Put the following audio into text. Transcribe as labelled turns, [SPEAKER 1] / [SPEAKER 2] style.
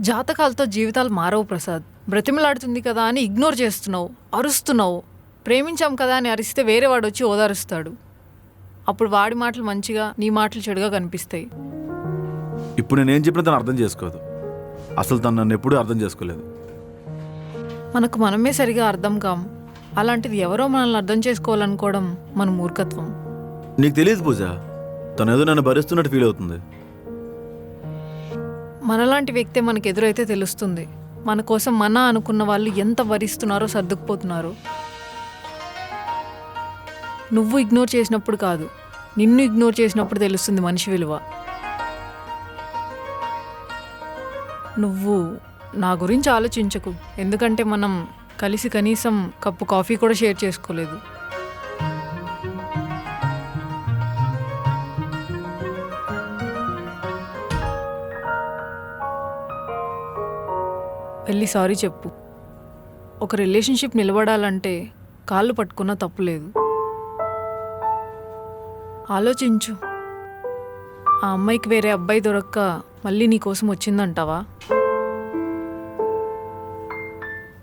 [SPEAKER 1] జాతకాలతో జీవితాలు మారవు ప్రసాద్. బ్రతిమలాడుతుంది కదా అని ఇగ్నోర్ చేస్తున్నావు, అరుస్తున్నావు. ప్రేమించాం కదా అని అరిస్తే వేరే వాడు వచ్చి ఓదారుస్తాడు. అప్పుడు వాడి మాటలు మంచిగా, నీ మాటలు చెడుగా కనిపిస్తాయి.
[SPEAKER 2] ఇప్పుడు నేనేం చెప్పినా తను అర్థం చేసుకోదు. అసలు తను నన్ను ఎప్పుడూ అర్థం చేసుకోలేదు.
[SPEAKER 1] మనకు మనమే సరిగా అర్థం కాం. అలాంటిది ఎవరో మనల్ని అర్థం చేసుకోవాలనుకోవడం మన మూర్ఖత్వం.
[SPEAKER 2] నీకు తెలియదు పూజ, తను ఏదో నన్ను భరిస్తున్నట్టు ఫీల్ అవుతుంది.
[SPEAKER 1] మనలాంటి వ్యక్తే మనకు ఎదురైతే తెలుస్తుంది మన కోసం మన అనుకున్న వాళ్ళు ఎంత భరిస్తున్నారో, సర్దుకుపోతున్నారో. నువ్వు ఇగ్నోర్ చేసినప్పుడు కాదు, నిన్ను ఇగ్నోర్ చేసినప్పుడు తెలుస్తుంది మనిషి విలువ. నువ్వు నా గురించి ఆలోచించకు, ఎందుకంటే మనం కలిసి కనీసం కప్పు కాఫీ కూడా షేర్ చేసుకోలేదు. వెళ్ళి సారీ చెప్పు. ఒక రిలేషన్షిప్ నిలబడాలంటే కాళ్ళు పట్టుకున్నా తప్పులేదు. ఆలోచించు, ఆ అమ్మాయికి వేరే అబ్బాయి దొరక్క మళ్ళీ నీ కోసం వచ్చిందంటావా?